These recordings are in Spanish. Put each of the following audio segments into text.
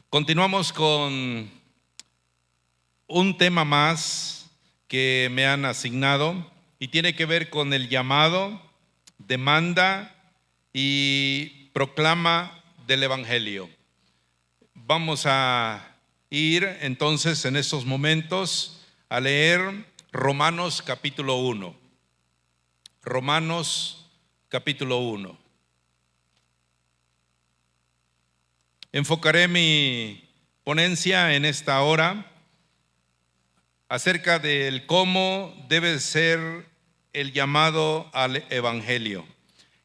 Continuamos con un tema más que me han asignado y tiene que ver con el llamado, demanda y proclama del Evangelio. Vamos a ir entonces en estos momentos a leer Romanos capítulo 1. Romanos capítulo 1. Enfocaré mi ponencia en esta hora acerca del cómo debe ser el llamado al Evangelio.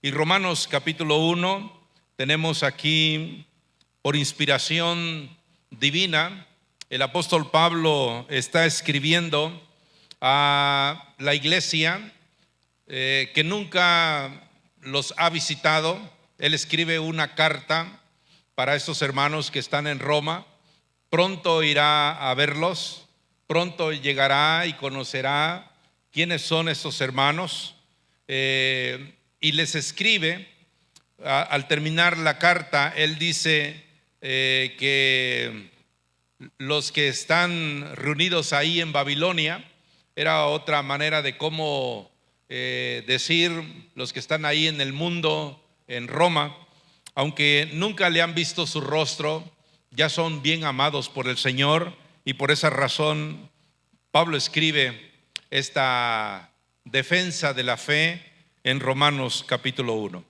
Y Romanos capítulo 1, tenemos aquí por inspiración divina, el apóstol Pablo está escribiendo a la iglesia que nunca los ha visitado. Él escribe una carta para estos hermanos que están en Roma. Pronto irá a verlos, pronto llegará y conocerá quiénes son estos hermanos, y les escribe. Al terminar la carta, él dice que los que están reunidos ahí en Babilonia, era otra manera de cómo decir los que están ahí en el mundo, en Roma, aunque nunca le han visto su rostro, ya son bien amados por el Señor, y por esa razón Pablo escribe esta defensa de la fe en Romanos capítulo 1.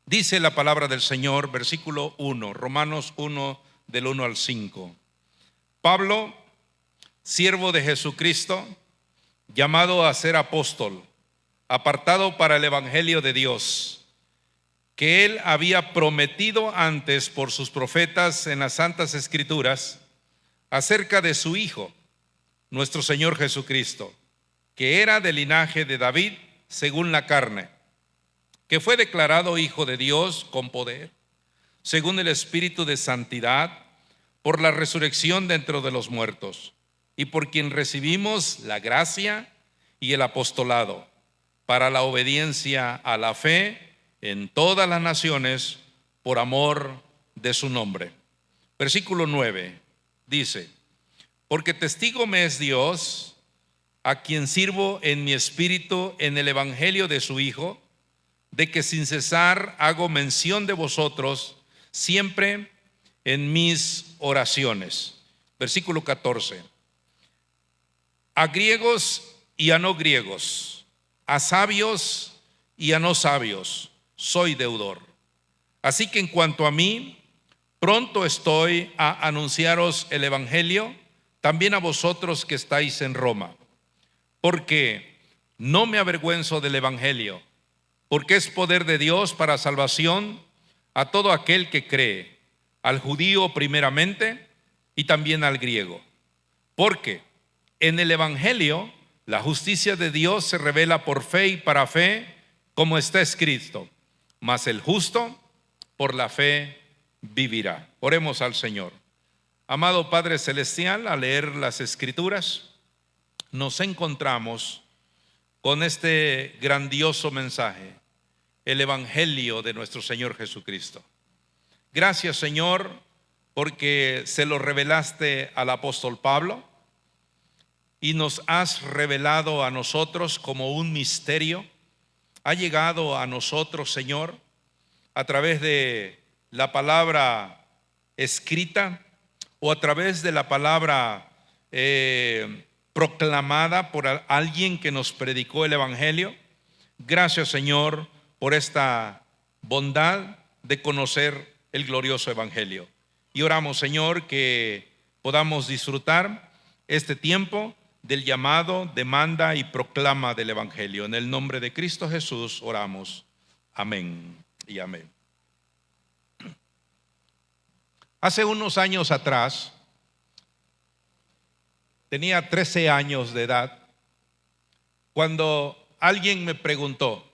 Dice la palabra del Señor, versículo 1, Romanos 1, del 1 al 5. Pablo, siervo de Jesucristo, llamado a ser apóstol, apartado para el evangelio de Dios, que él había prometido antes por sus profetas en las santas escrituras, acerca de su Hijo, nuestro Señor Jesucristo, que era del linaje de David según la carne, que fue declarado Hijo de Dios con poder, según el Espíritu de santidad, por la resurrección de entre los muertos, y por quien recibimos la gracia y el apostolado, para la obediencia a la fe en todas las naciones, por amor de su nombre. Versículo 9 dice: porque testigo me es Dios, a quien sirvo en mi espíritu en el evangelio de su Hijo, de que sin cesar hago mención de vosotros siempre en mis oraciones. Versículo 14: a griegos y a no griegos, a sabios y a no sabios, soy deudor. Así que en cuanto a mí, pronto estoy a anunciaros el evangelio también a vosotros que estáis en Roma, porque no me avergüenzo del evangelio, porque es poder de Dios para salvación a todo aquel que cree, al judío primeramente y también al griego. Porque en el evangelio la justicia de Dios se revela por fe y para fe, como está escrito: mas el justo por la fe vivirá. Oremos al Señor. Amado Padre Celestial, al leer las Escrituras, nos encontramos con este grandioso mensaje, el Evangelio de nuestro Señor Jesucristo. Gracias, Señor, porque se lo revelaste al apóstol Pablo y nos has revelado a nosotros como un misterio. Ha llegado a nosotros, Señor, a través de la palabra escrita o a través de la palabra proclamada por alguien que nos predicó el evangelio. Gracias, Señor, por esta bondad de conocer el glorioso evangelio. Y oramos, Señor, que podamos disfrutar este tiempo del llamado, demanda y proclama del evangelio. En el nombre de Cristo Jesús oramos. Amén y amén. Hace unos años atrás, tenía 13 años de edad, cuando alguien me preguntó: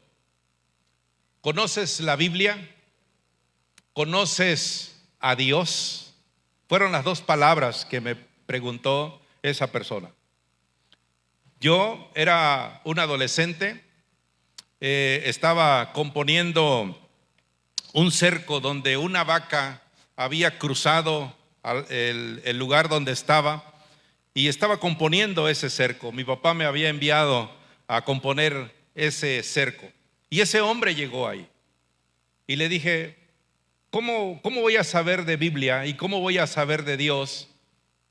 ¿conoces la Biblia? ¿Conoces a Dios? Fueron las dos palabras que me preguntó esa persona. Yo era un adolescente, estaba componiendo un cerco donde una vaca había cruzado el lugar donde estaba y estaba componiendo ese cerco. Mi papá me había enviado a componer ese cerco y ese hombre llegó ahí y le dije, ¿cómo voy a saber de Biblia y cómo voy a saber de Dios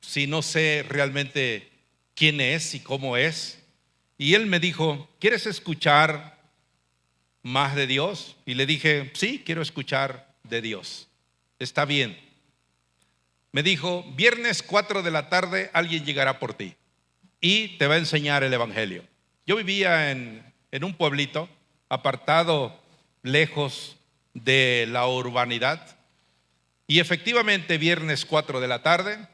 si no sé realmente quién es y cómo es? Y él me dijo, ¿quieres escuchar más de Dios? Y le dije, sí, quiero escuchar de Dios. Está bien. Me dijo, viernes 4 de la tarde alguien llegará por ti y te va a enseñar el evangelio. Yo vivía en un pueblito apartado, lejos de la urbanidad, y efectivamente viernes 4 de la tarde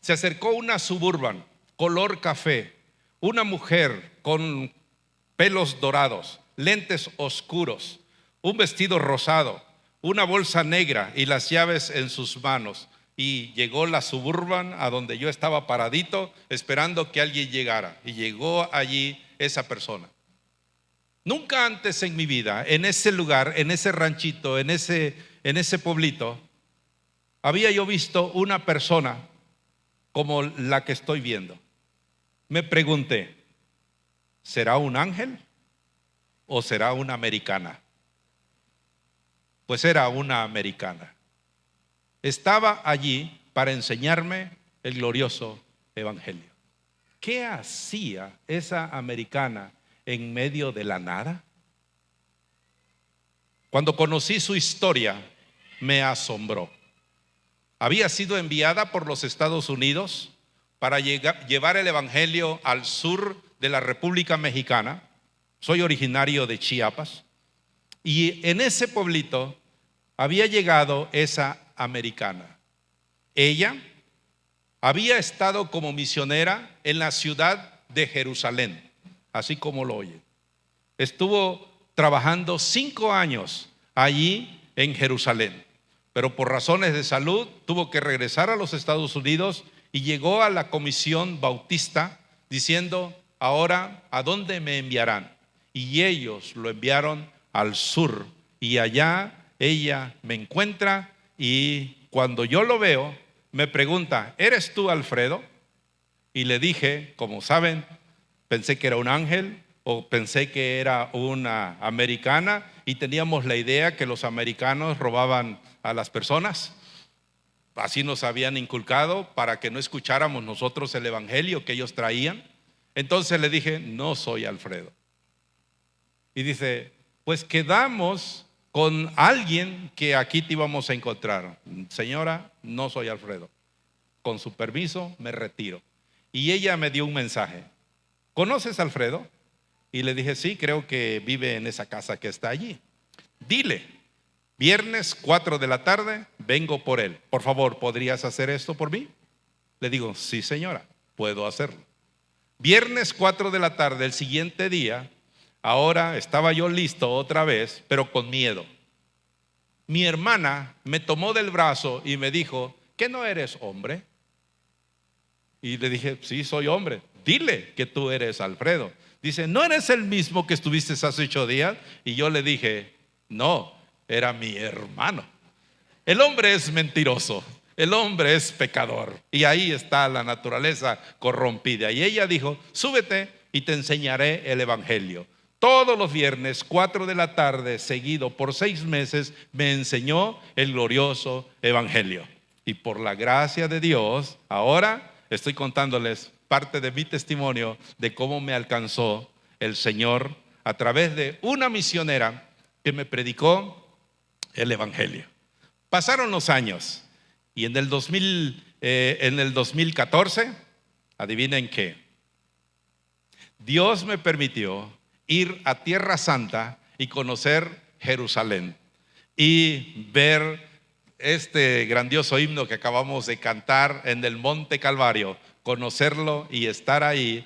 se acercó una Suburban color café, una mujer con pelos dorados, lentes oscuros, un vestido rosado, una bolsa negra y las llaves en sus manos. Y llegó la Suburban a donde yo estaba paradito esperando que alguien llegara. Y llegó allí esa persona. Nunca antes en mi vida, en ese lugar, en ese ranchito, en ese pueblito, había yo visto una persona como la que estoy viendo. Me pregunté, ¿será un ángel o será una americana? Pues era una americana. Estaba allí para enseñarme el glorioso evangelio. ¿Qué hacía esa americana en medio de la nada? Cuando conocí su historia, me asombró. Había sido enviada por los Estados Unidos para llevar el evangelio al sur de la República Mexicana. Soy originario de Chiapas. Y en ese pueblito había llegado esa americana. Ella había estado como misionera en la ciudad de Jerusalén, así como lo oye. Estuvo trabajando 5 años allí en Jerusalén, pero por razones de salud tuvo que regresar a los Estados Unidos y llegó a la comisión bautista diciendo, ahora, ¿a dónde me enviarán? Y ellos lo enviaron al sur y allá ella me encuentra y cuando yo lo veo me pregunta, ¿eres tú Alfredo? Y le dije, como saben, pensé que era un ángel o pensé que era una americana y teníamos la idea que los americanos robaban a las personas. Así nos habían inculcado para que no escucháramos nosotros el evangelio que ellos traían. Entonces le dije, no soy Alfredo. Y dice, pues quedamos con alguien que aquí te íbamos a encontrar. Señora, no soy Alfredo. Con su permiso me retiro. Y ella me dio un mensaje. ¿Conoces a Alfredo? Y le dije, sí, creo que vive en esa casa que está allí. Dile, viernes 4 de la tarde vengo por él. Por favor, ¿podrías hacer esto por mí? Le digo, sí señora, puedo hacerlo. Viernes 4 de la tarde, el siguiente día, ahora estaba yo listo otra vez, pero con miedo. Mi hermana me tomó del brazo y me dijo, ¿qué no eres hombre? Y le dije, sí, soy hombre. Dile que tú eres Alfredo. Dice, ¿no eres el mismo que estuviste hace 8 días? Y yo le dije, no, era mi hermano. El hombre es mentiroso, el hombre es pecador. Y ahí está la naturaleza corrompida. Y ella dijo, súbete y te enseñaré el evangelio. Todos los viernes, 4 de la tarde, seguido por 6 meses, me enseñó el glorioso evangelio. Y por la gracia de Dios, ahora estoy contándoles parte de mi testimonio de cómo me alcanzó el Señor a través de una misionera que me predicó el evangelio. Pasaron los años y en el 2014, adivinen qué, Dios me permitió ir a Tierra Santa y conocer Jerusalén y ver este grandioso himno que acabamos de cantar en el Monte Calvario, conocerlo y estar ahí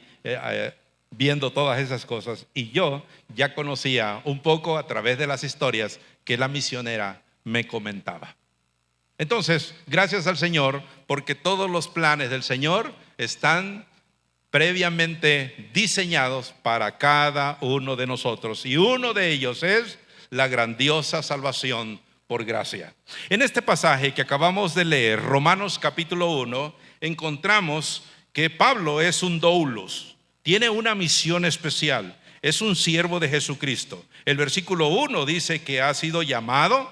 viendo todas esas cosas. Y yo ya conocía un poco a través de las historias que la misionera me comentaba. Entonces, gracias al Señor, porque todos los planes del Señor están previamente diseñados para cada uno de nosotros. Y uno de ellos es la grandiosa salvación por gracia. En este pasaje que acabamos de leer, Romanos capítulo 1, encontramos que Pablo es un doulos, tiene una misión especial, es un siervo de Jesucristo. El versículo 1 dice que ha sido llamado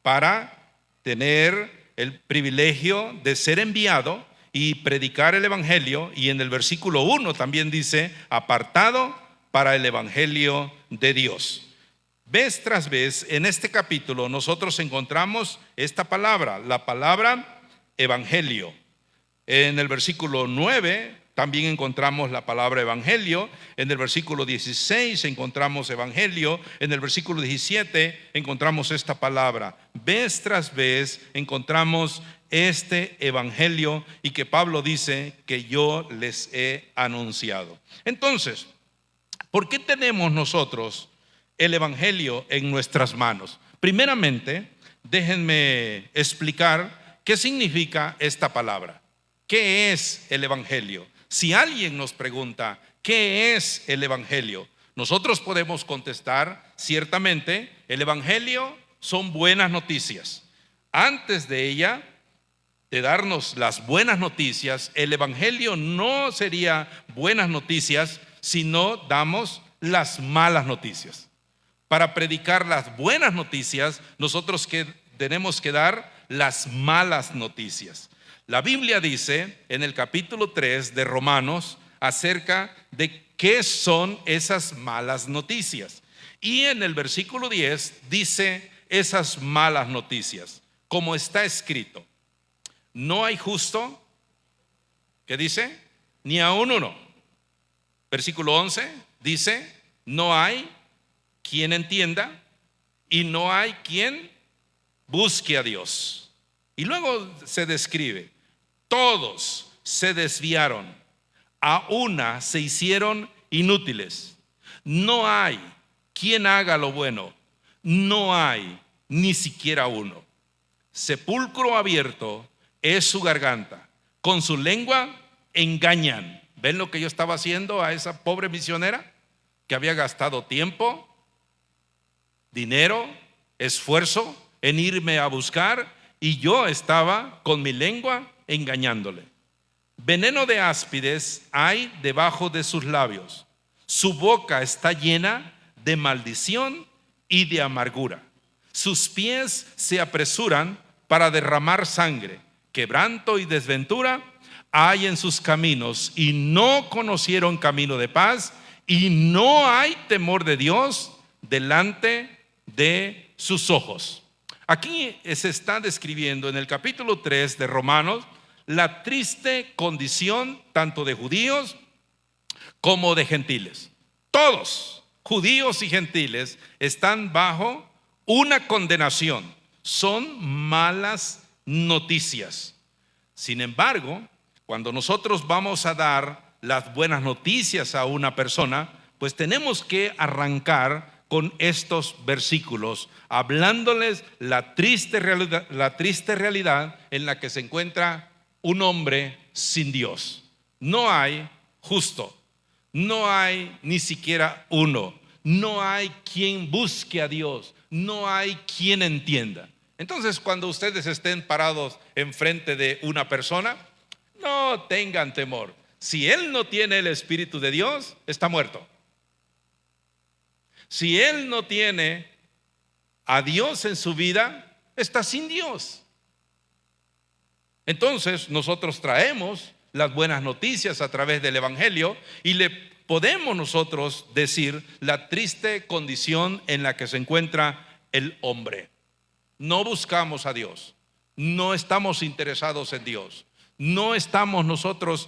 para tener el privilegio de ser enviado y predicar el evangelio, y en el versículo 1 también dice apartado para el evangelio de Dios. Vez tras vez en este capítulo nosotros encontramos esta palabra, la palabra evangelio. En el versículo 9 también encontramos la palabra evangelio. En el versículo 16 encontramos evangelio. En el versículo 17 encontramos esta palabra. Vez tras vez encontramos este evangelio, y que Pablo dice que yo les he anunciado. Entonces, ¿por qué tenemos nosotros el evangelio en nuestras manos? Primeramente, déjenme explicar qué significa esta palabra. ¿Qué es el evangelio? Si alguien nos pregunta ¿qué es el evangelio?, nosotros podemos contestar ciertamente: el evangelio son buenas noticias. Antes de darnos las buenas noticias, el evangelio no sería buenas noticias si no damos las malas noticias. Para predicar las buenas noticias, nosotros tenemos que dar las malas noticias. La Biblia dice en el capítulo 3 de Romanos acerca de qué son esas malas noticias. Y en el versículo 10 dice esas malas noticias, como está escrito: no hay justo, ¿qué dice? Ni aun uno. Versículo 11 dice: no hay quien entienda y no hay quien busque a Dios. Y luego se describe: todos se desviaron, a una se hicieron inútiles. No hay quien haga lo bueno, no hay ni siquiera uno. Sepulcro abierto es su garganta, con su lengua engañan. ¿Ven lo que yo estaba haciendo a esa pobre misionera que había gastado tiempo, dinero, esfuerzo en irme a buscar, y yo estaba con mi lengua engañándole? Veneno de áspides hay debajo de sus labios, su boca está llena de maldición y de amargura. Sus pies se apresuran para derramar sangre, quebranto y desventura hay en sus caminos, y no conocieron camino de paz, y no hay temor de Dios delante de sus ojos. Aquí se está describiendo en el capítulo 3 de Romanos la triste condición tanto de judíos como de gentiles. Todos, judíos y gentiles, están bajo una condenación. Son malas noticias. Sin embargo, cuando nosotros vamos a dar las buenas noticias a una persona, pues tenemos que arrancar con estos versículos, hablándoles la triste realidad en la que se encuentra un hombre sin Dios. No hay justo, no hay ni siquiera uno, no hay quien busque a Dios, no hay quien entienda. Entonces, cuando ustedes estén parados enfrente de una persona, no tengan temor. Si él no tiene el Espíritu de Dios, está muerto. Si él no tiene a Dios en su vida, está sin Dios. Entonces nosotros traemos las buenas noticias a través del evangelio, y le podemos nosotros decir la triste condición en la que se encuentra el hombre. No buscamos a Dios, no estamos interesados en Dios, no estamos nosotros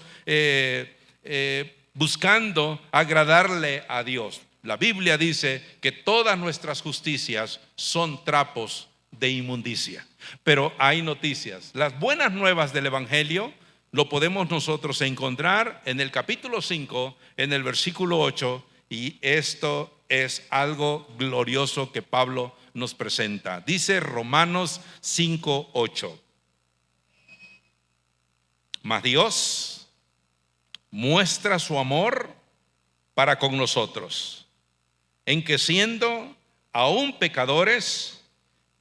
buscando agradarle a Dios. La Biblia dice que todas nuestras justicias son trapos de inmundicia. Pero hay noticias. Las buenas nuevas del evangelio lo podemos nosotros encontrar en el capítulo 5, en el versículo 8, y esto es algo glorioso que Pablo nos presenta. Dice Romanos 5, 8: mas Dios muestra su amor para con nosotros, en que siendo aún pecadores,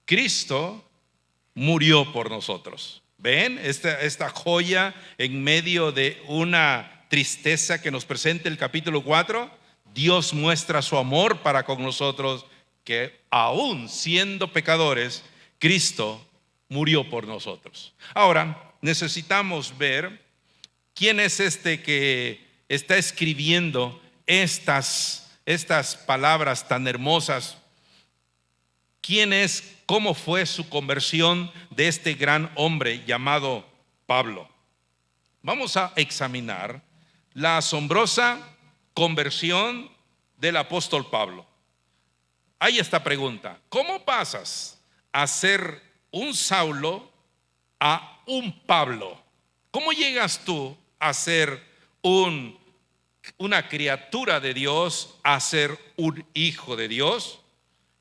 Cristo murió por nosotros. ¿Ven? Esta joya en medio de una tristeza que nos presenta el capítulo 4. Dios muestra su amor para con nosotros, que aún siendo pecadores, Cristo murió por nosotros. Ahora, necesitamos ver quién es este que está escribiendo estas palabras tan hermosas. ¿Quién es? ¿Cómo fue su conversión de este gran hombre llamado Pablo? Vamos a examinar la asombrosa conversión del apóstol Pablo. Hay esta pregunta: ¿cómo pasas a ser un Saulo a un Pablo? ¿Cómo llegas tú a ser una criatura de Dios, a ser un hijo de Dios?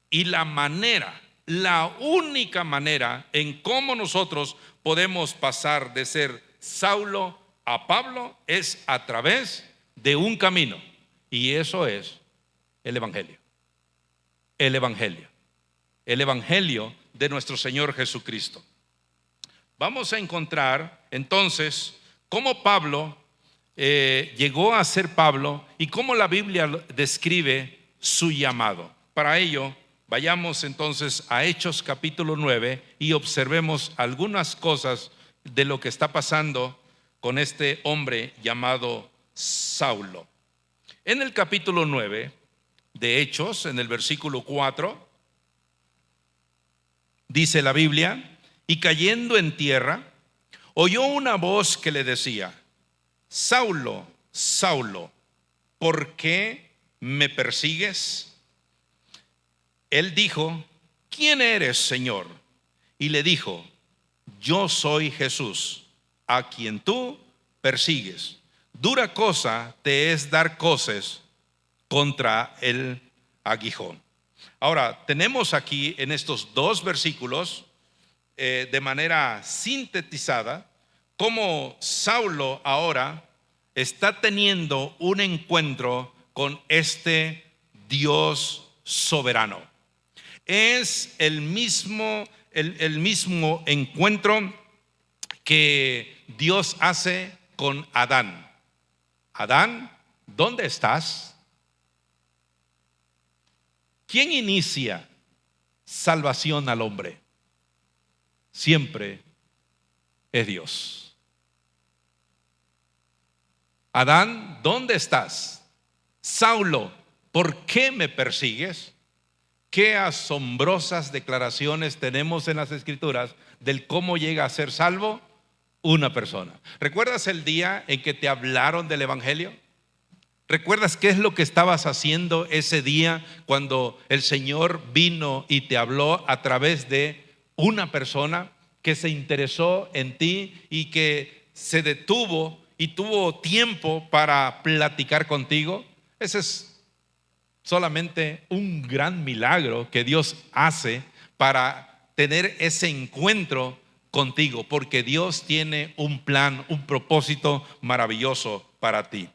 Y la única manera en cómo nosotros podemos pasar de ser Saulo a Pablo es a través de un camino, y eso es el Evangelio. El Evangelio. El Evangelio de nuestro Señor Jesucristo. Vamos a encontrar entonces cómo Pablo llegó a ser Pablo y cómo la Biblia describe su llamado. Para ello, vayamos entonces a Hechos capítulo 9 y observemos algunas cosas de lo que está pasando con este hombre llamado Saulo. En el capítulo 9 de Hechos, en el versículo 4, dice la Biblia: y cayendo en tierra, oyó una voz que le decía: Saulo, Saulo, ¿por qué me persigues? Él dijo: ¿quién eres, Señor? Y le dijo: yo soy Jesús, a quien tú persigues. Dura cosa te es dar coces contra el aguijón. Ahora, tenemos aquí en estos dos versículos, de manera sintetizada, cómo Saulo ahora está teniendo un encuentro con este Dios soberano. Es el mismo encuentro que Dios hace con Adán. Adán, ¿dónde estás? ¿Quién inicia salvación al hombre? Siempre es Dios. Adán, ¿dónde estás? Saulo, ¿por qué me persigues? Qué asombrosas declaraciones tenemos en las Escrituras del cómo llega a ser salvo una persona. ¿Recuerdas el día en que te hablaron del Evangelio? ¿Recuerdas qué es lo que estabas haciendo ese día cuando el Señor vino y te habló a través de una persona que se interesó en ti y que se detuvo y tuvo tiempo para platicar contigo? Ese es solamente un gran milagro que Dios hace para tener ese encuentro contigo, porque Dios tiene un plan, un propósito maravilloso para ti.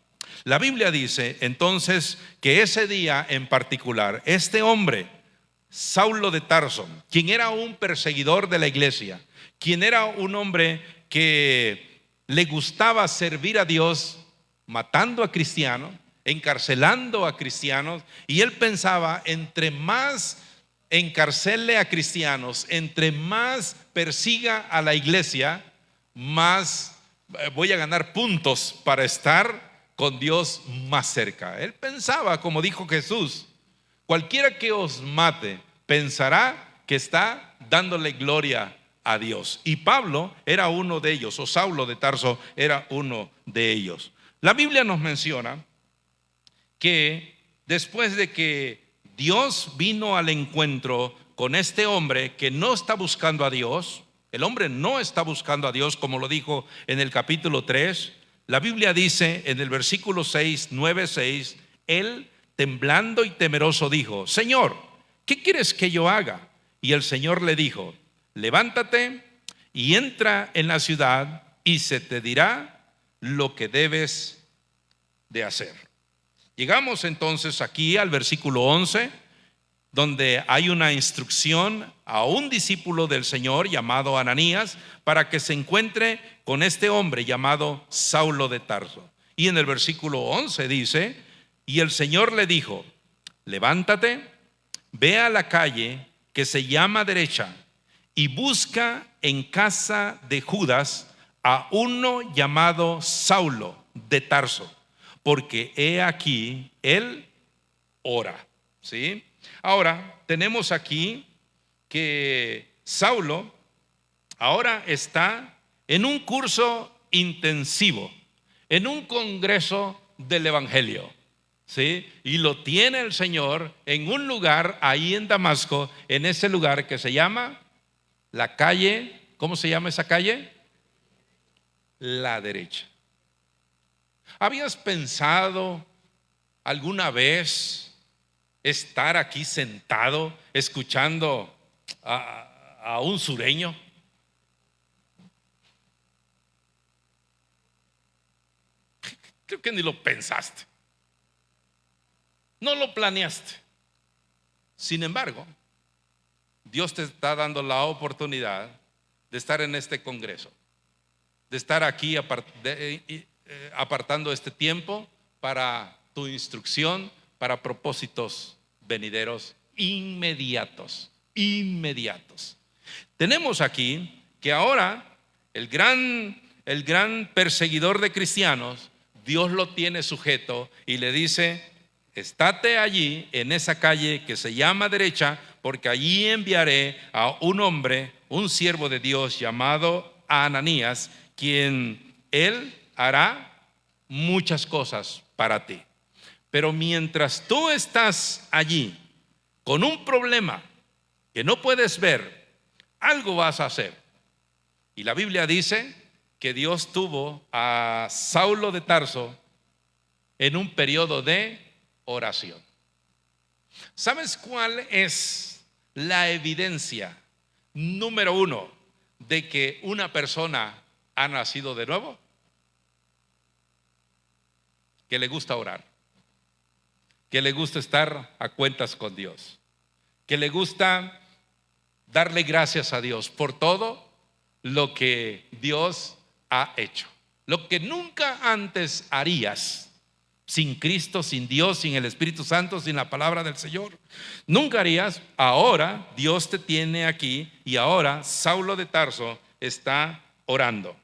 La Biblia dice entonces que ese día en particular, este hombre, Saulo de Tarso, quien era un perseguidor de la iglesia, quien era un hombre que le gustaba servir a Dios, matando a cristianos, encarcelando a cristianos, y él pensaba: entre más encarcele a cristianos, entre más persiga a la iglesia, más voy a ganar puntos para estar con Dios más cerca. Él pensaba, como dijo Jesús: cualquiera que os mate pensará que está dándole gloria a Dios. Y Pablo era uno de ellos, o Saulo de Tarso era uno de ellos. La Biblia nos menciona que después de que Dios vino al encuentro con este hombre que no está buscando a Dios, el hombre no está buscando a Dios, como lo dijo en el capítulo 3, la Biblia dice en el versículo 6, 9:6, él, temblando y temeroso, dijo: Señor, ¿qué quieres que yo haga? Y el Señor le dijo: levántate y entra en la ciudad y se te dirá lo que debes de hacer. Llegamos entonces aquí al versículo 11, donde hay una instrucción a un discípulo del Señor llamado Ananías para que se encuentre con este hombre llamado Saulo de Tarso. Y en el versículo 11 dice: y el Señor le dijo: levántate, ve a la calle que se llama Derecha y busca en casa de Judas a uno llamado Saulo de Tarso, porque he aquí él ora. ¿Sí? Ahora tenemos aquí que Saulo ahora está en un curso intensivo, en un congreso del Evangelio. ¿Sí? Y lo tiene el Señor en un lugar ahí en Damasco, en ese lugar que se llama la calle. ¿Cómo se llama esa calle? La Derecha. ¿Habías pensado alguna vez estar aquí sentado escuchando a un sureño? Creo que ni lo pensaste, no lo planeaste. Sin embargo, Dios te está dando la oportunidad de estar en este congreso, de estar aquí apartando este tiempo para tu instrucción, para propósitos venideros inmediatos. Tenemos aquí que ahora el gran perseguidor de cristianos, Dios lo tiene sujeto y le dice: estate allí en esa calle que se llama Derecha, porque allí enviaré a un hombre, un siervo de Dios llamado Ananías, quien él hará muchas cosas para ti. Pero mientras tú estás allí con un problema que no puedes ver, algo vas a hacer. Y la Biblia dice que Dios tuvo a Saulo de Tarso en un periodo de oración. ¿Sabes cuál es la evidencia número uno de que una persona ha nacido de nuevo? Que le gusta orar, que le gusta estar a cuentas con Dios, que le gusta darle gracias a Dios por todo lo que Dios ha hecho. Lo que nunca antes harías, sin Cristo, sin Dios, sin el Espíritu Santo, sin la palabra del Señor, nunca harías. Ahora Dios te tiene aquí y ahora Saulo de Tarso está orando.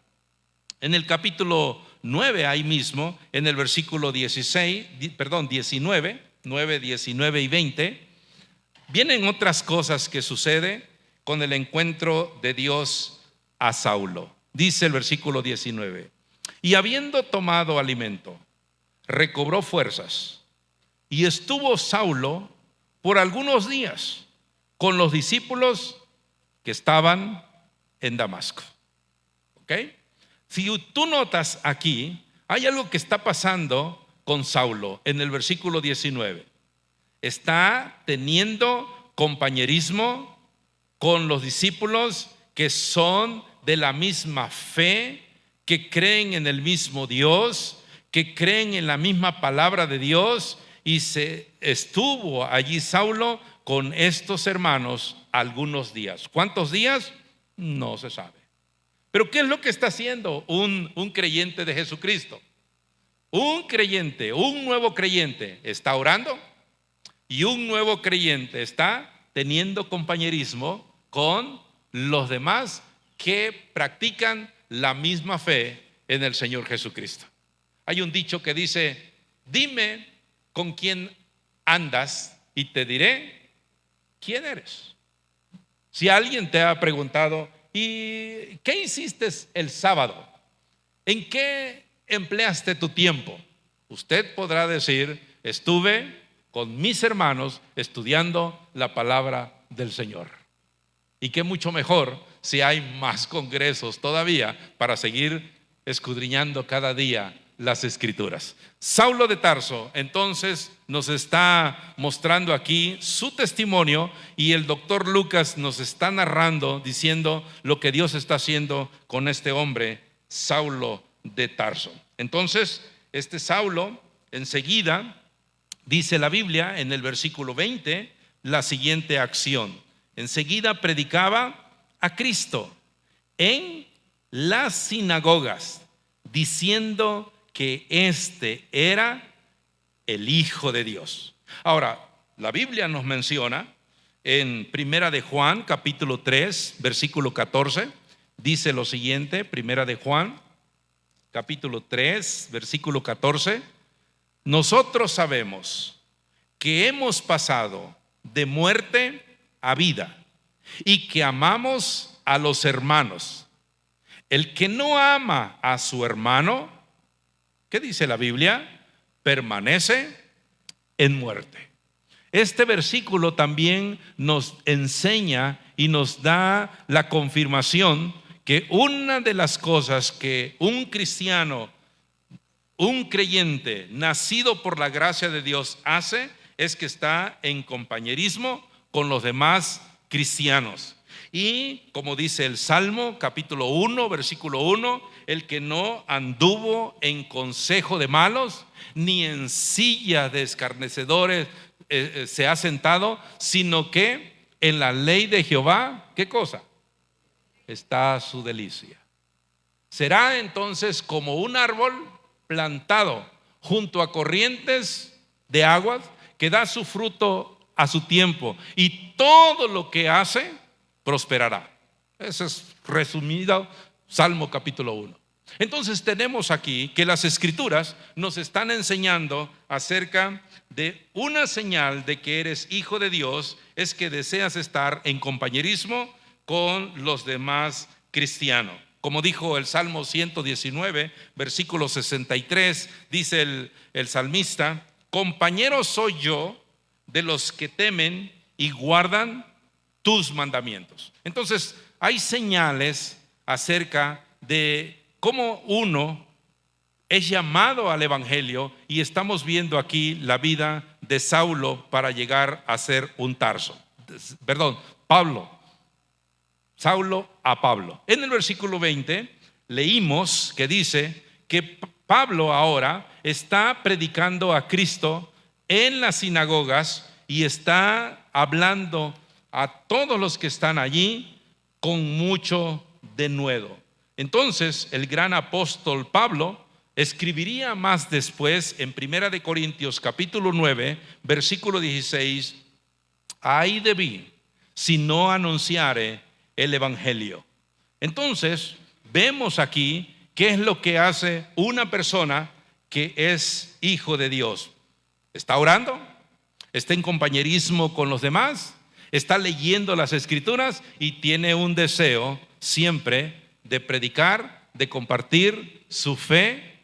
En el capítulo 9, ahí mismo, en el versículo 19, 9, 19 y 20, vienen otras cosas que sucede con el encuentro de Dios a Saulo. Dice el versículo 19: y habiendo tomado alimento, recobró fuerzas, y estuvo Saulo por algunos días con los discípulos que estaban en Damasco. ¿Ok? Si tú notas aquí, hay algo que está pasando con Saulo en el versículo 19. Está teniendo compañerismo con los discípulos que son de la misma fe, que creen en el mismo Dios, que creen en la misma palabra de Dios, y se estuvo allí Saulo con estos hermanos algunos días. ¿Cuántos días? No se sabe. Pero ¿qué es lo que está haciendo un creyente de Jesucristo? Un creyente, un nuevo creyente está orando, y un nuevo creyente está teniendo compañerismo con los demás que practican la misma fe en el Señor Jesucristo. Hay un dicho que dice: dime con quién andas y te diré quién eres. Si alguien te ha preguntado: ¿y qué hiciste el sábado? ¿En qué empleaste tu tiempo? Usted podrá decir: estuve con mis hermanos estudiando la palabra del Señor. Y qué mucho mejor si hay más congresos todavía para seguir escudriñando cada día las Escrituras. Saulo de Tarso entonces nos está mostrando aquí su testimonio, y el doctor Lucas nos está narrando, diciendo lo que Dios está haciendo con este hombre, Saulo de Tarso. Entonces, este Saulo enseguida, dice la Biblia en el versículo 20, la siguiente acción. Enseguida predicaba a Cristo en las sinagogas, diciendo que este era el Hijo de Dios. Ahora, la Biblia nos menciona en Primera de Juan, capítulo 3, versículo 14, dice lo siguiente. Primera de Juan, capítulo 3, versículo 14: nosotros sabemos que hemos pasado de muerte a vida y que amamos a los hermanos. El que no ama a su hermano, ¿qué dice la Biblia? Permanece en muerte. Este versículo también nos enseña y nos da la confirmación que una de las cosas que un cristiano, un creyente nacido por la gracia de Dios hace es que está en compañerismo con los demás cristianos. Y como dice el Salmo capítulo 1, versículo 1, el que no anduvo en consejo de malos, ni en silla de escarnecedores se ha sentado, sino que en la ley de Jehová, ¿qué cosa? Está su delicia. Será entonces como un árbol plantado junto a corrientes de aguas, que da su fruto a su tiempo, y todo lo que hace prosperará. Ese es resumido Salmo capítulo 1. Entonces tenemos aquí que las Escrituras nos están enseñando acerca de una señal de que eres hijo de Dios, es que deseas estar en compañerismo con los demás cristianos. Como dijo el Salmo 119, versículo 63, dice el salmista: compañero soy yo de los que temen y guardan tus mandamientos. Entonces hay señales acerca de cómo uno es llamado al evangelio, y estamos viendo aquí la vida de Saulo para llegar a ser un Tarso. Saulo a Pablo. En el versículo 20 leímos que dice que Pablo ahora está predicando a Cristo en las sinagogas y está hablando a todos los que están allí con mucho denuedo. Entonces el gran apóstol Pablo escribiría más después en Primera de Corintios capítulo 9, versículo 16: ay de mí si no anunciare el evangelio. Entonces vemos aquí qué es lo que hace una persona que es hijo de Dios. ¿Está orando? ¿Está en compañerismo con los demás? ¿Está leyendo las Escrituras? Y tiene un deseo siempre de predicar, de compartir su fe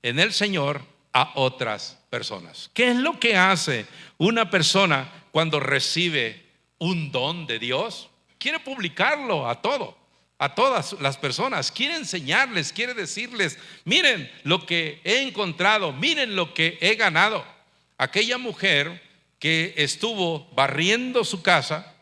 en el Señor a otras personas. ¿Qué es lo que hace una persona cuando recibe un don de Dios? Quiere publicarlo a todas las personas. Quiere enseñarles, quiere decirles: miren lo que he encontrado, miren lo que he ganado. Aquella mujer que estuvo barriendo su casa,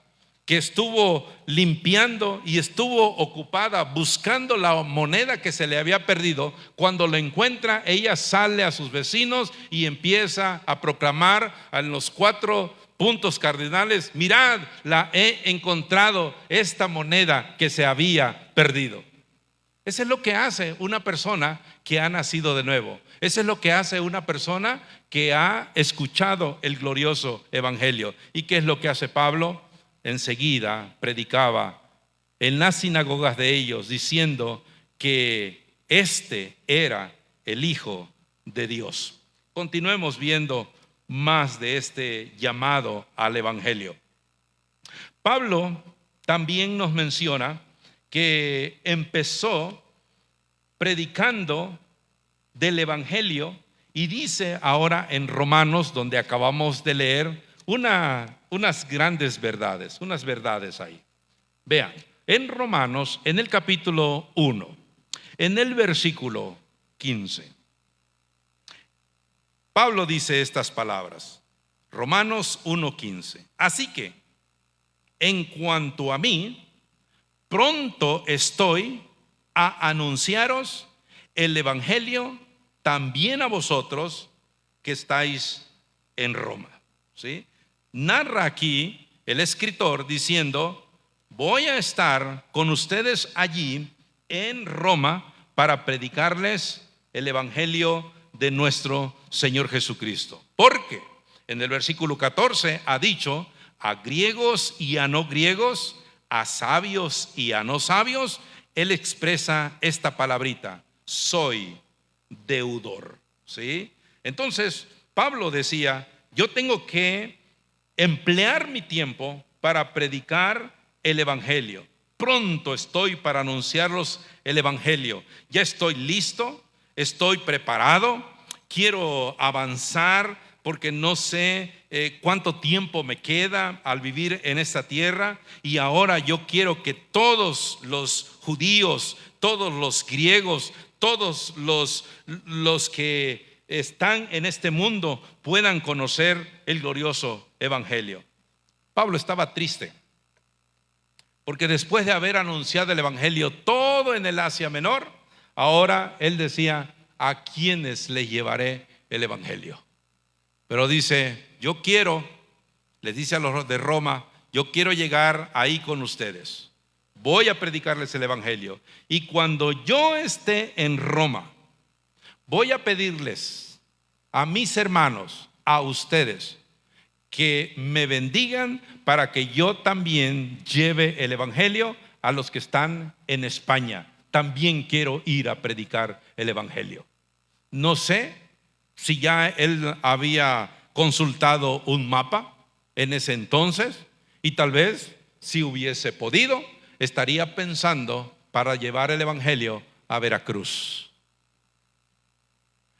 que estuvo limpiando y estuvo ocupada buscando la moneda que se le había perdido, cuando lo encuentra, ella sale a sus vecinos y empieza a proclamar en los 4 puntos cardinales: mirad, la he encontrado, esta moneda que se había perdido. Eso es lo que hace una persona que ha nacido de nuevo. Eso es lo que hace una persona que ha escuchado el glorioso evangelio. ¿Y qué es lo que hace Pablo? Enseguida predicaba en las sinagogas de ellos, diciendo que este era el Hijo de Dios. Continuemos viendo más de este llamado al evangelio. Pablo también nos menciona que empezó predicando del evangelio, y dice ahora en Romanos, donde acabamos de leer, unas grandes verdades, unas verdades ahí. Vean, en Romanos, en el capítulo 1, en el versículo 15, Pablo dice estas palabras. Romanos 1:15: así que en cuanto a mí, pronto estoy a anunciaros el evangelio también a vosotros que estáis en Roma. ¿Sí? narra aquí el escritor diciendo: voy a estar con ustedes allí en Roma para predicarles el evangelio de nuestro Señor Jesucristo. Porque en el versículo 14 ha dicho: a griegos y a no griegos, a sabios y a no sabios. Él expresa esta palabrita: soy deudor. ¿Sí? Entonces Pablo decía: yo tengo que emplear mi tiempo para predicar el evangelio. Pronto estoy para anunciarlos el evangelio. Ya estoy listo, estoy preparado, quiero avanzar porque no sé cuánto tiempo me queda al vivir en esta tierra, y ahora yo quiero que todos los judíos, todos los griegos, todos los que están en este mundo puedan conocer el glorioso evangelio. Pablo estaba triste porque después de haber anunciado el evangelio todo en el Asia Menor, ahora él decía: ¿a quiénes les llevaré el evangelio? Pero dice: yo quiero, les dice a los de Roma, yo quiero llegar ahí con ustedes. Voy a predicarles el evangelio. Y cuando yo esté en Roma, voy a pedirles a mis hermanos, a ustedes, que me bendigan para que yo también lleve el evangelio a los que están en España. También quiero ir a predicar el evangelio. No sé si ya él había consultado un mapa en ese entonces, y tal vez, si hubiese podido, estaría pensando para llevar el evangelio a Veracruz.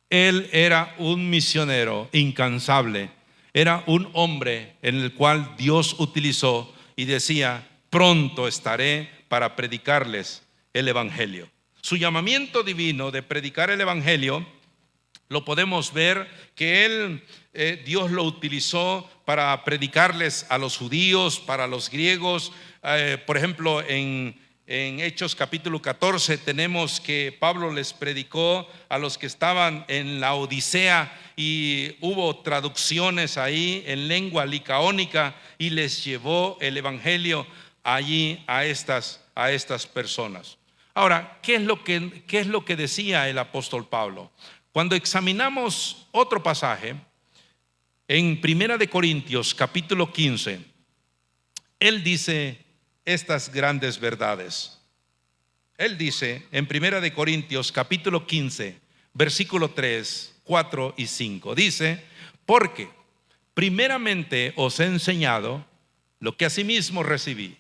Él era un misionero incansable, era un hombre en el cual Dios utilizó, y decía: pronto estaré para predicarles el evangelio. Su llamamiento divino de predicar el evangelio lo podemos ver que Dios lo utilizó para predicarles a los judíos, para los griegos. Por ejemplo, en Hechos capítulo 14 tenemos que Pablo les predicó a los que estaban en la Odisea, y hubo traducciones ahí en lengua licaónica, y les llevó el evangelio allí a estas personas. Ahora, ¿qué es lo que decía el apóstol Pablo? Cuando examinamos otro pasaje en Primera de Corintios capítulo 15, él dice estas grandes verdades. Él dice en Primera de Corintios capítulo 15, versículo 3, 4 y 5, dice: porque primeramente os he enseñado lo que asimismo recibí,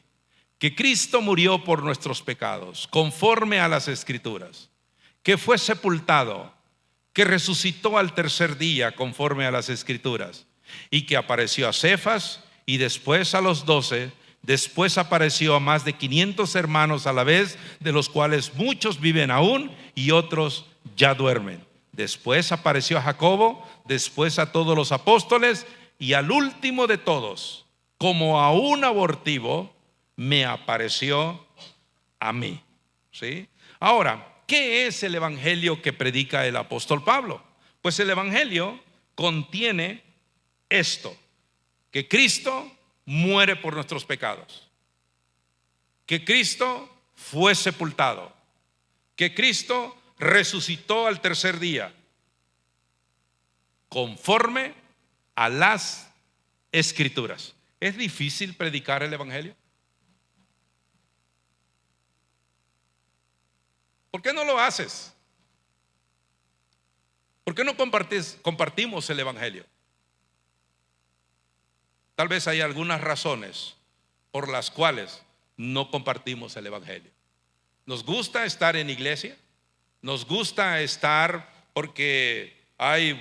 que Cristo murió por nuestros pecados, conforme a las Escrituras, que fue sepultado, que resucitó al tercer día, conforme a las Escrituras, y que apareció a Cefas y después a los 12. Después apareció a más de 500 hermanos a la vez, de los cuales muchos viven aún y otros ya duermen. Después apareció a Jacobo, después a todos los apóstoles, y al último de todos, como a un abortivo, me apareció a mí. ¿Sí? Ahora, ¿qué es el evangelio que predica el apóstol Pablo? Pues el evangelio contiene esto: que Cristo muere por nuestros pecados, que Cristo fue sepultado, que Cristo resucitó al tercer día, conforme a las Escrituras. ¿Es difícil predicar el evangelio? ¿Por qué no lo haces? ¿Por qué no compartimos el evangelio? Tal vez hay algunas razones por las cuales no compartimos el evangelio. Nos gusta estar en iglesia, nos gusta estar porque hay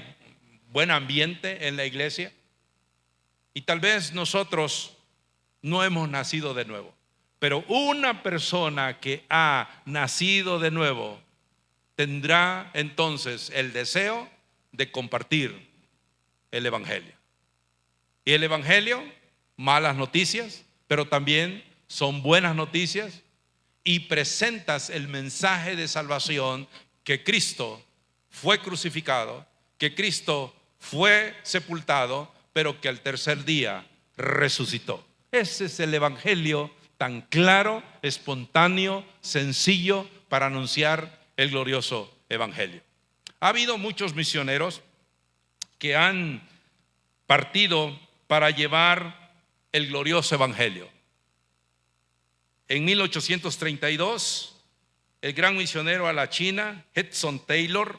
buen ambiente en la iglesia, y tal vez nosotros no hemos nacido de nuevo. Pero una persona que ha nacido de nuevo tendrá entonces el deseo de compartir el evangelio. Y el evangelio, malas noticias, pero también son buenas noticias, y presentas el mensaje de salvación: que Cristo fue crucificado, que Cristo fue sepultado, pero que al tercer día resucitó. Ese es el evangelio tan claro, espontáneo, sencillo para anunciar el glorioso evangelio. Ha habido muchos misioneros que han partido para llevar el glorioso evangelio. En 1832, el gran misionero a la China, Hudson Taylor,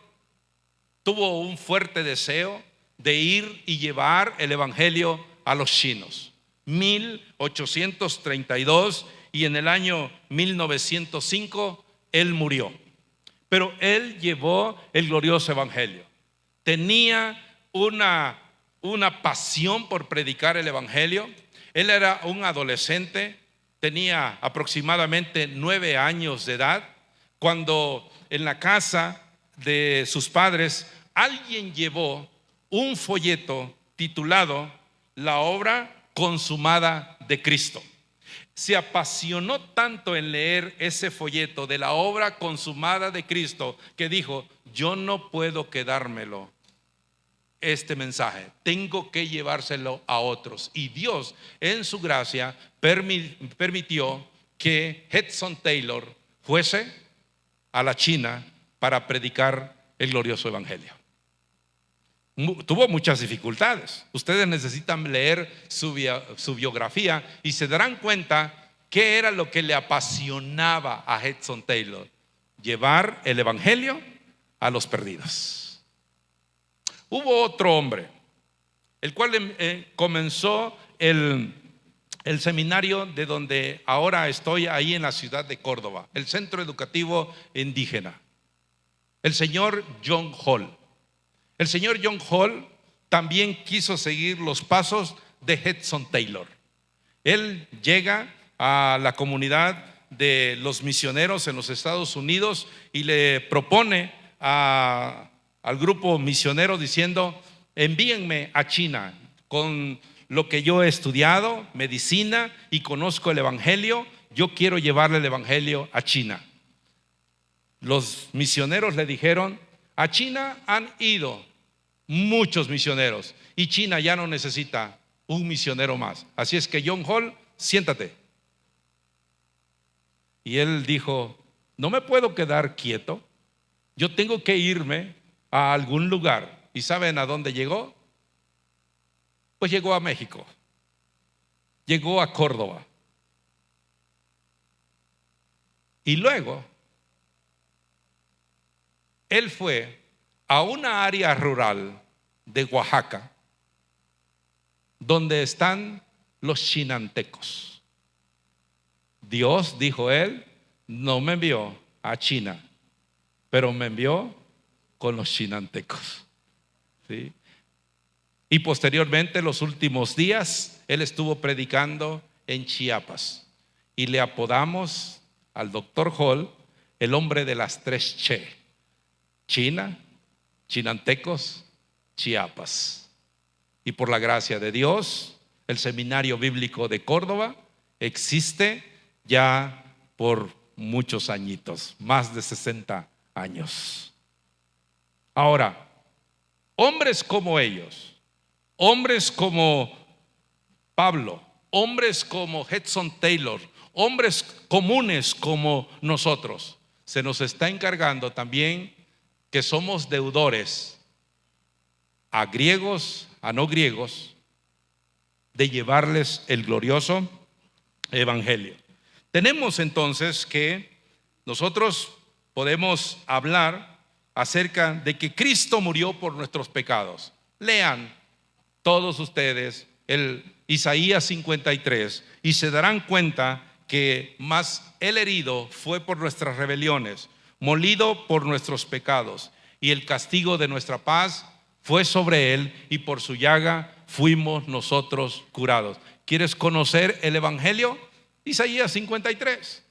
tuvo un fuerte deseo de ir y llevar el evangelio a los chinos. 1832, y en el año 1905 él murió. Pero él llevó el glorioso evangelio. Tenía una pasión por predicar el evangelio. Él era un adolescente, tenía aproximadamente 9 años de edad, cuando en la casa de sus padres alguien llevó un folleto titulado La obra consumada de Cristo. Se apasionó tanto en leer ese folleto de la obra consumada de Cristo que dijo: yo no puedo quedármelo este mensaje, tengo que llevárselo a otros. Y Dios en su gracia permitió que Hudson Taylor fuese a la China para predicar el glorioso evangelio. Tuvo muchas dificultades. Ustedes necesitan leer su biografía y se darán cuenta qué era lo que le apasionaba a Hudson Taylor: llevar el evangelio a los perdidos. Hubo otro hombre, el cual comenzó el seminario de donde ahora estoy, ahí en la ciudad de Córdoba, el Centro Educativo Indígena, el señor John Hall. El señor John Hall también quiso seguir los pasos de Hudson Taylor. Él llega a la comunidad de los misioneros en los Estados Unidos y le propone al grupo misionero diciendo: envíenme a China con lo que yo he estudiado, medicina, y conozco el evangelio. Yo quiero llevarle el evangelio a China. Los misioneros le dijeron: a China han ido muchos misioneros y China ya no necesita un misionero más. Así es que John Hall, siéntate. Y él dijo: no me puedo quedar quieto, yo tengo que irme a algún lugar. ¿Y saben a dónde llegó? Pues llegó a México, llegó a Córdoba. Y luego él fue a una área rural de Oaxaca donde están los chinantecos. Dios, dijo él, no me envió a China, pero me envió con los chinantecos. ¿Sí? Y posteriormente, los últimos días, él estuvo predicando en Chiapas y le apodamos al doctor Hall el hombre de las 3 Che: China, chinantecos, Chiapas. Y por la gracia de Dios, el Seminario Bíblico de Córdoba existe ya por muchos añitos, más de 60 años. Ahora, hombres como ellos, hombres como Pablo, hombres como Hudson Taylor, hombres comunes como nosotros, se nos está encargando también que somos deudores a griegos, a no griegos, de llevarles el glorioso evangelio. Tenemos entonces que nosotros podemos hablar acerca de que Cristo murió por nuestros pecados. Lean todos ustedes el Isaías 53 y se darán cuenta que más el herido fue por nuestras rebeliones, molido por nuestros pecados, y el castigo de nuestra paz fue sobre él, y por su llaga fuimos nosotros curados. ¿Quieres conocer el evangelio? Isaías 53.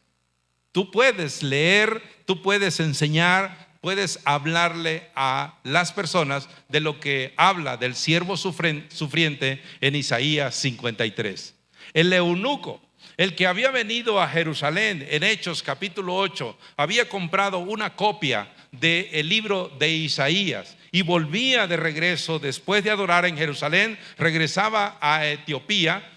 Tú puedes leer, tú puedes enseñar, puedes hablarle a las personas de lo que habla del siervo sufriente en Isaías 53. El eunuco, el que había venido a Jerusalén en Hechos capítulo 8, había comprado una copia del libro de Isaías y volvía de regreso después de adorar en Jerusalén, regresaba a Etiopía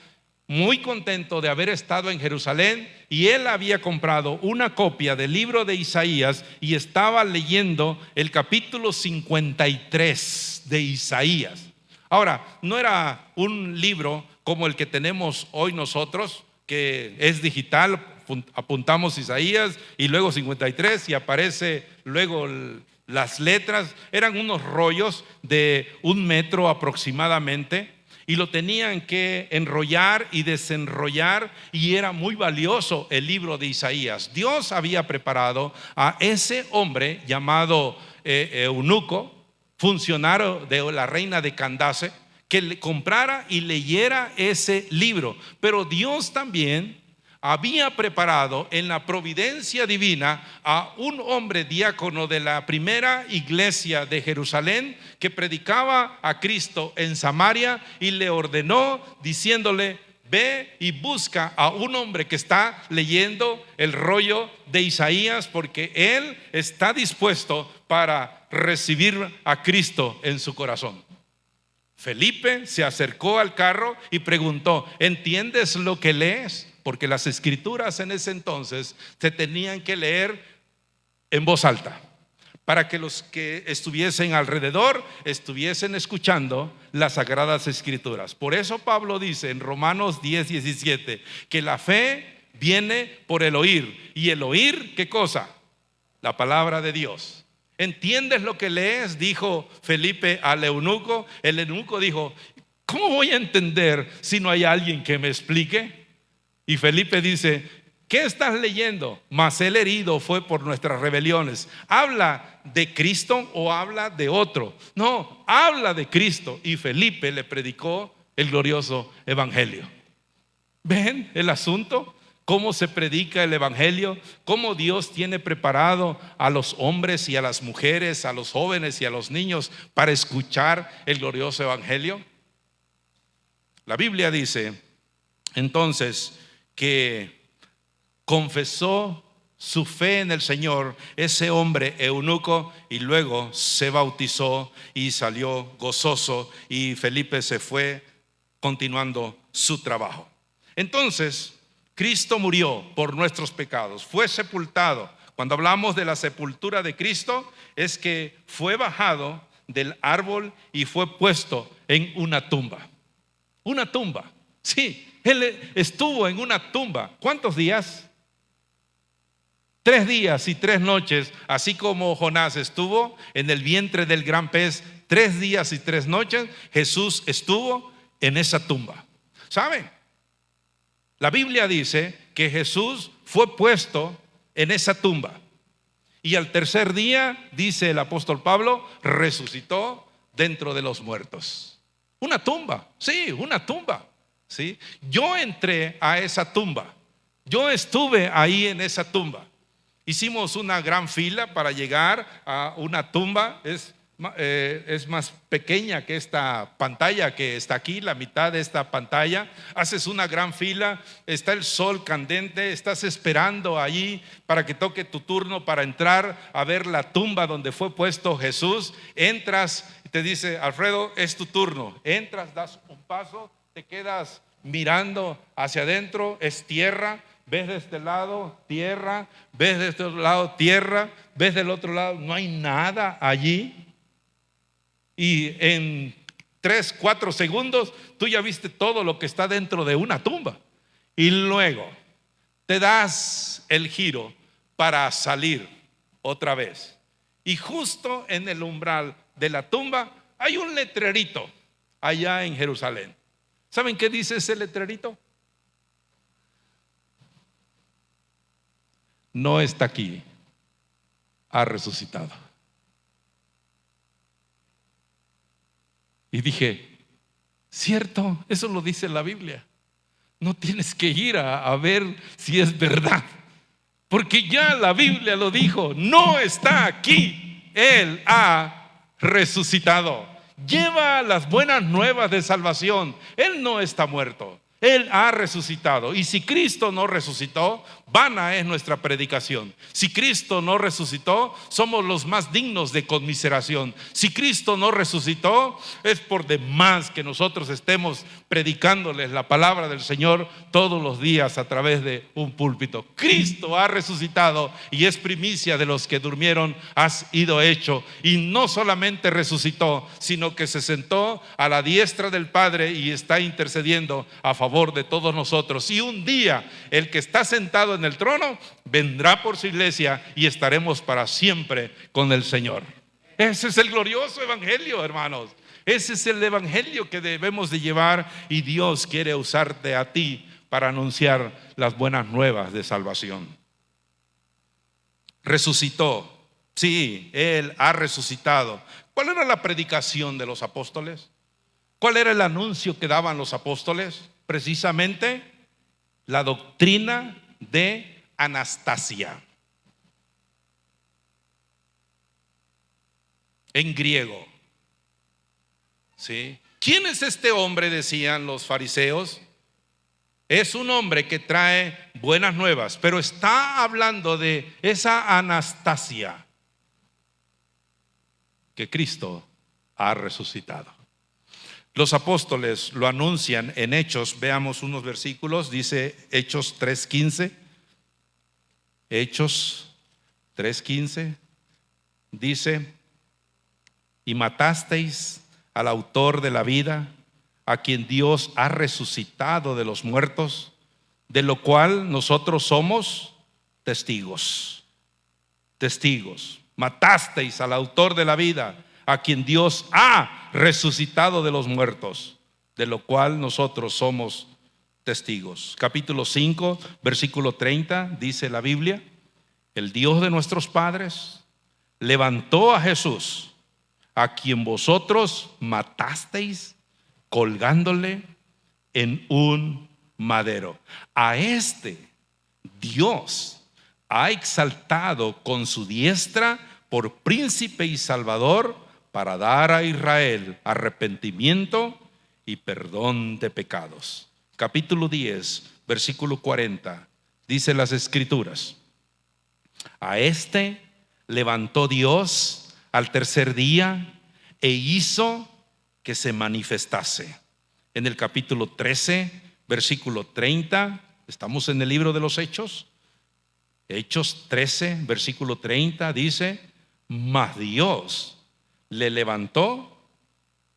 muy contento de haber estado en Jerusalén, y él había comprado una copia del libro de Isaías y estaba leyendo el capítulo 53 de Isaías. Ahora, no era un libro como el que tenemos hoy nosotros, que es digital, apuntamos Isaías y luego 53 y aparece luego las letras. Eran unos rollos de 1 metro aproximadamente, y lo tenían que enrollar y desenrollar, y era muy valioso el libro de Isaías. Dios había preparado a ese hombre llamado eunuco, funcionario de la reina de Candace, que le comprara y leyera ese libro. Pero Dios también había preparado en la providencia divina a un hombre diácono de la primera iglesia de Jerusalén, que predicaba a Cristo en Samaria, y le ordenó diciéndole: ve y busca a un hombre que está leyendo el rollo de Isaías, porque él está dispuesto para recibir a Cristo en su corazón. Felipe se acercó al carro y preguntó: ¿entiendes lo que lees? Porque las escrituras en ese entonces se tenían que leer en voz alta, para que los que estuviesen alrededor estuviesen escuchando las sagradas escrituras. Por eso Pablo dice en Romanos 10:17 que la fe viene por el oír, y el oír, ¿qué cosa? La palabra de Dios. ¿Entiendes lo que lees?, dijo Felipe al eunuco. El eunuco dijo: ¿cómo voy a entender si no hay alguien que me explique? Y Felipe dice: ¿qué estás leyendo? Mas el herido fue por nuestras rebeliones. ¿Habla de Cristo o habla de otro? No, habla de Cristo. Y Felipe le predicó el glorioso evangelio. ¿Ven el asunto? ¿Cómo se predica el evangelio? ¿Cómo Dios tiene preparado a los hombres y a las mujeres, a los jóvenes y a los niños para escuchar el glorioso evangelio? La Biblia dice entonces que confesó su fe en el Señor ese hombre eunuco, y luego se bautizó y salió gozoso, y Felipe se fue continuando su trabajo. Entonces Cristo murió por nuestros pecados, fue sepultado. Cuando hablamos de la sepultura de Cristo, es que fue bajado del árbol y fue puesto en una tumba. Una tumba, sí, él estuvo en una tumba. ¿Cuántos días? 3 días y 3 noches, así como Jonás estuvo en el vientre del gran pez 3 días y 3 noches, Jesús estuvo en esa tumba. ¿Saben? La Biblia dice que Jesús fue puesto en esa tumba, y al tercer día, dice el apóstol Pablo, resucitó dentro de los muertos. Una tumba, sí, una tumba, sí. Yo entré a esa tumba, yo estuve ahí en esa tumba. Hicimos una gran fila para llegar a una tumba. Es más pequeña que esta pantalla que está aquí, la mitad de esta pantalla. Haces una gran fila, está el sol candente, estás esperando allí para que toque tu turno para entrar a ver la tumba donde fue puesto Jesús. Entras y te dice: Alfredo, es tu turno. Entras, das un paso, te quedas mirando hacia adentro, es tierra. Ves de este lado tierra, ves de este otro lado tierra, ves del otro lado, no hay nada allí. Y en 3-4 segundos tú ya viste todo lo que está dentro de una tumba. Y luego te das el giro para salir otra vez, y justo en el umbral de la tumba hay un letrerito allá en Jerusalén. ¿Saben qué dice ese letrerito? No está aquí, ha resucitado. Y dije: cierto, eso lo dice la Biblia. No tienes que ir a ver si es verdad, porque ya la Biblia lo dijo. No está aquí, Él ha resucitado. Lleva las buenas nuevas de salvación. Él no está muerto, Él ha resucitado. Y si Cristo no resucitó, vana es nuestra predicación. Si Cristo no resucitó, somos los más dignos de conmiseración. Si Cristo no resucitó, es por demás que nosotros estemos predicándoles la palabra del Señor todos los días a través de un púlpito. Cristo ha resucitado y es primicia de los que durmieron, has ido hecho. Y no solamente resucitó, sino que se sentó a la diestra del Padre y está intercediendo a favor de todos nosotros. Y un día el que está sentado en el trono vendrá por su iglesia y estaremos para siempre con el Señor. Ese es el glorioso evangelio, hermanos. Ese es el evangelio que debemos de llevar, y Dios quiere usarte a ti para anunciar las buenas nuevas de salvación. Resucitó. Sí, Él ha resucitado. ¿Cuál era la predicación de los apóstoles? ¿Cuál era el anuncio que daban los apóstoles? Precisamente la doctrina de Anastasia, en griego. ¿Sí? ¿Quién es este hombre?, decían los fariseos. Es un hombre que trae buenas nuevas, pero está hablando de esa Anastasia, que Cristo ha resucitado. Los apóstoles lo anuncian en Hechos. Veamos unos versículos. Dice Hechos 3:15. Hechos 3:15 dice: y matasteis al autor de la vida, a quien Dios ha resucitado de los muertos, de lo cual nosotros somos testigos. Testigos. Matasteis al autor de la vida, a quien Dios ha resucitado de los muertos, de lo cual nosotros somos testigos. Capítulo 5, versículo 30, dice la Biblia: el Dios de nuestros padres levantó a Jesús, a quien vosotros matasteis colgándole en un madero. A este Dios ha exaltado con su diestra por príncipe y salvador, para dar a Israel arrepentimiento y perdón de pecados. Capítulo 10, versículo 40, dice las escrituras: a este levantó Dios al tercer día e hizo que se manifestase. En el capítulo 13, versículo 30, estamos en el libro de los Hechos. Hechos 13, versículo 30 dice: mas Dios le levantó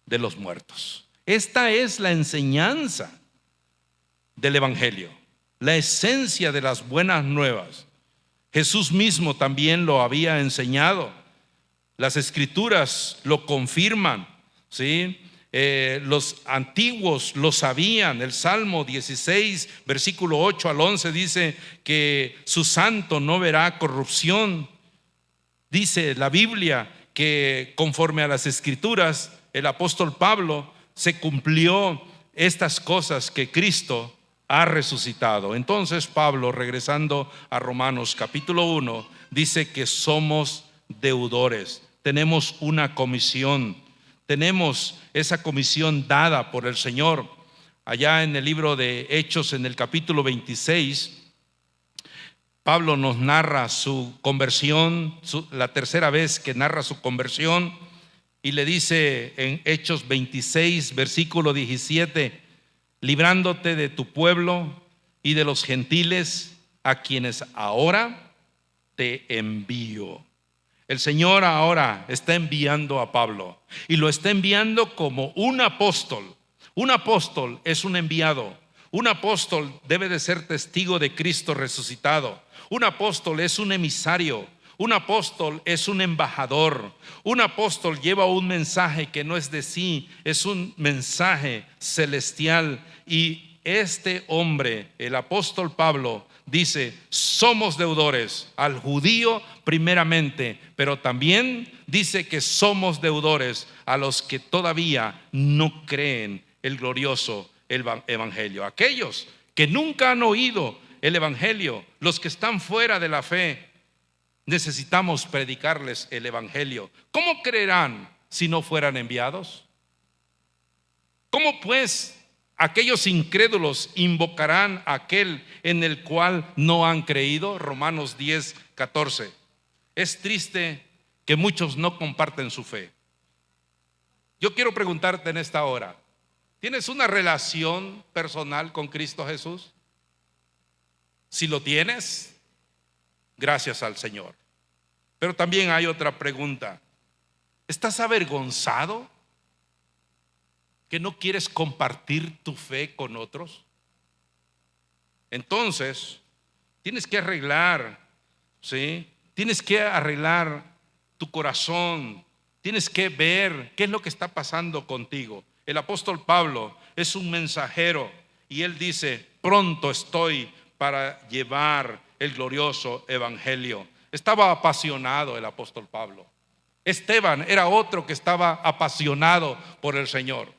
de los muertos. Esta es la enseñanza del evangelio, la esencia de las buenas nuevas. Jesús mismo también lo había enseñado. Las escrituras lo confirman, ¿sí? Los antiguos lo sabían. El Salmo 16, versículo 8 al 11 dice que su santo no verá corrupción. Dice la Biblia que conforme a las escrituras, el apóstol Pablo se cumplió estas cosas, que Cristo ha resucitado. Entonces Pablo, regresando a Romanos capítulo 1, dice que somos deudores. Tenemos una comisión. Tenemos esa comisión dada por el Señor. Allá en el libro de Hechos, en el capítulo 26, Pablo nos narra su conversión, la tercera vez que narra su conversión, y le dice en Hechos 26, versículo 17: librándote de tu pueblo y de los gentiles, a quienes ahora te envío. El Señor ahora está enviando a Pablo, y lo está enviando como un apóstol. Un apóstol es un enviado. Un apóstol debe de ser testigo de Cristo resucitado. Un apóstol es un emisario. Un apóstol es un embajador. Un apóstol lleva un mensaje que no es de sí, es un mensaje celestial. Y este hombre, el apóstol Pablo, dice: somos deudores al judío primeramente, pero también dice que somos deudores a los que todavía no creen el glorioso evangelio. Aquellos que nunca han oído el evangelio, los que están fuera de la fe, necesitamos predicarles el evangelio. ¿Cómo creerán si no fueran enviados? ¿Cómo pues Aquellos incrédulos invocarán a aquel en el cual no han creído. Romanos 10:14. Es triste que muchos no comparten su fe. Yo quiero preguntarte en esta hora, ¿tienes una relación personal con Cristo Jesús? Si lo tienes, gracias al Señor. Pero también hay otra pregunta. ¿Estás avergonzado que no quieres compartir tu fe con otros? Entonces, tienes que arreglar, ¿sí? Tienes que arreglar tu corazón. Tienes que ver qué es lo que está pasando contigo. El apóstol Pablo es un mensajero y él dice: pronto estoy para llevar el glorioso evangelio. Estaba apasionado el apóstol Pablo. Esteban era otro que estaba apasionado por el Señor.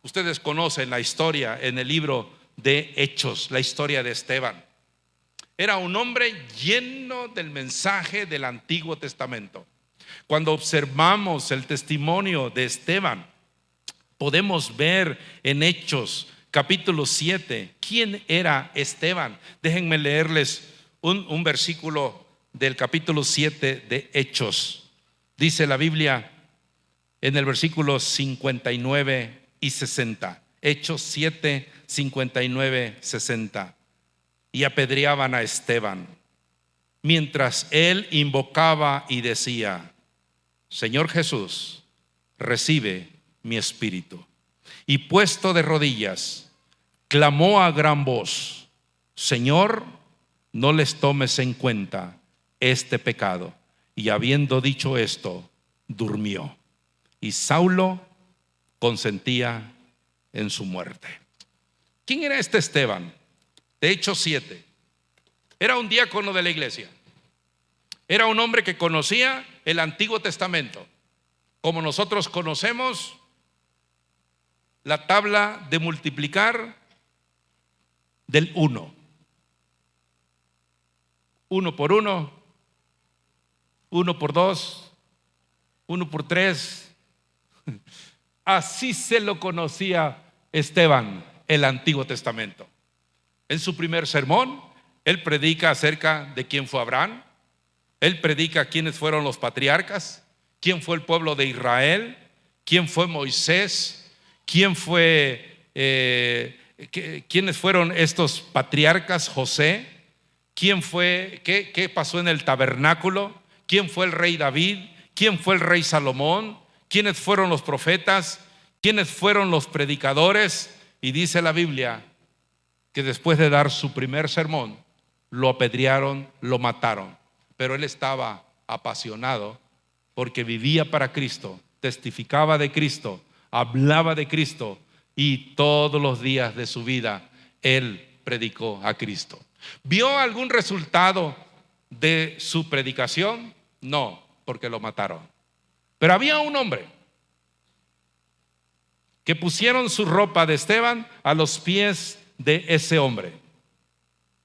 Ustedes conocen la historia en el libro de Hechos, la historia de Esteban. Era un hombre lleno del mensaje del Antiguo Testamento. Cuando observamos el testimonio de Esteban, podemos ver en Hechos capítulo 7 quién era Esteban. Déjenme leerles un versículo del capítulo 7 de Hechos. Dice la Biblia en el versículo 59 y 60. Hechos 7, 59, 60. Y apedreaban a Esteban, mientras él invocaba y decía: Señor Jesús, recibe mi espíritu. Y puesto de rodillas, clamó a gran voz: Señor, no les tomes en cuenta este pecado. Y habiendo dicho esto, durmió. Y Saulo consentía en su muerte. ¿Quién era este Esteban? De Hechos 7. Era un diácono de la iglesia. Era un hombre que conocía el Antiguo Testamento, como nosotros conocemos la tabla de multiplicar del 1. 1 por 1, 1 por 2, 1 por 3. Así se lo conocía Esteban, el Antiguo Testamento. En su primer sermón, él predica acerca de quién fue Abraham. Él predica quiénes fueron los patriarcas, quién fue el pueblo de Israel, quién fue Moisés, quiénes fueron estos patriarcas, José, quién fue, qué pasó en el tabernáculo, quién fue el rey David, quién fue el rey Salomón, quiénes fueron los profetas, quiénes fueron los predicadores. Y dice la Biblia que después de dar su primer sermón, lo apedrearon, lo mataron. Pero él estaba apasionado porque vivía para Cristo, testificaba de Cristo, hablaba de Cristo, y todos los días de su vida él predicó a Cristo. ¿Vio algún resultado de su predicación? No, porque lo mataron. Pero había un hombre que pusieron su ropa de Esteban a los pies de ese hombre,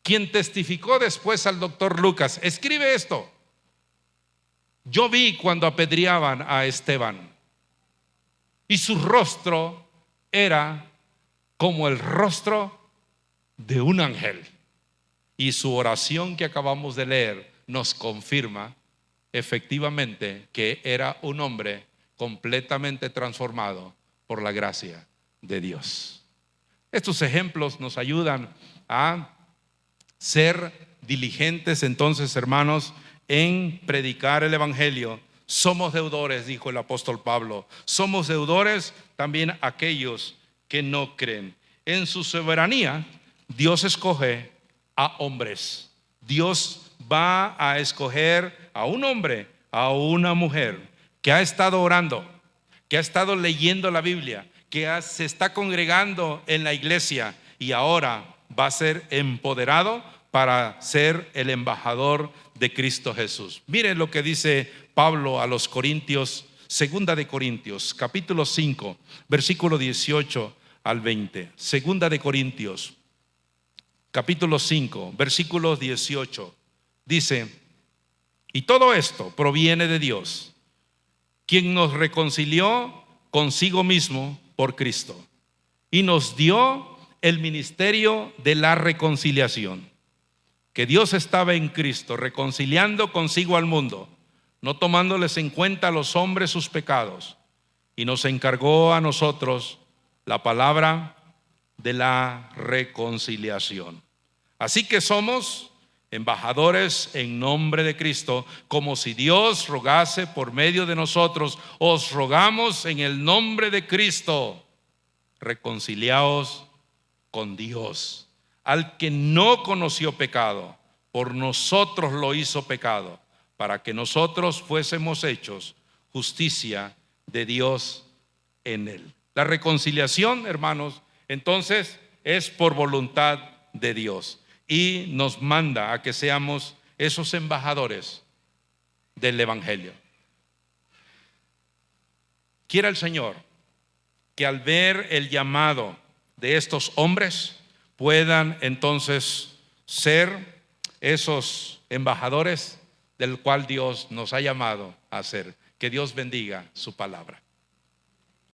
quien testificó después al doctor Lucas. Escribe esto: yo vi cuando apedreaban a Esteban, y su rostro era como el rostro de un ángel. Y su oración que acabamos de leer nos confirma efectivamente que era un hombre completamente transformado por la gracia de Dios. Estos ejemplos nos ayudan a ser diligentes entonces, hermanos, en predicar el evangelio. Somos deudores, dijo el apóstol Pablo. Somos deudores también aquellos que no creen. En su soberanía, Dios escoge a hombres. Dios va a escoger a un hombre, a una mujer que ha estado orando, que ha estado leyendo la Biblia, que se está congregando en la iglesia, y ahora va a ser empoderado para ser el embajador de Cristo Jesús. Miren lo que dice Pablo a los Corintios, segunda de Corintios, capítulo 5, versículo 18 al 20. Segunda de Corintios, capítulo 5, versículo 18. Dice: y todo esto proviene de Dios, quien nos reconcilió consigo mismo por Cristo, y nos dio el ministerio de la reconciliación. Que Dios estaba en Cristo reconciliando consigo al mundo, no tomándoles en cuenta a los hombres sus pecados, y nos encargó a nosotros la palabra de la reconciliación. Así que somos embajadores en nombre de Cristo, como si Dios rogase por medio de nosotros. Os rogamos en el nombre de Cristo, reconciliaos con Dios. Al que no conoció pecado, por nosotros lo hizo pecado, para que nosotros fuésemos hechos justicia de Dios en él. La reconciliación, hermanos, entonces es por voluntad de Dios, y nos manda a que seamos esos embajadores del Evangelio. Quiera el Señor que al ver el llamado de estos hombres puedan entonces ser esos embajadores del cual Dios nos ha llamado a ser. Que Dios bendiga su palabra.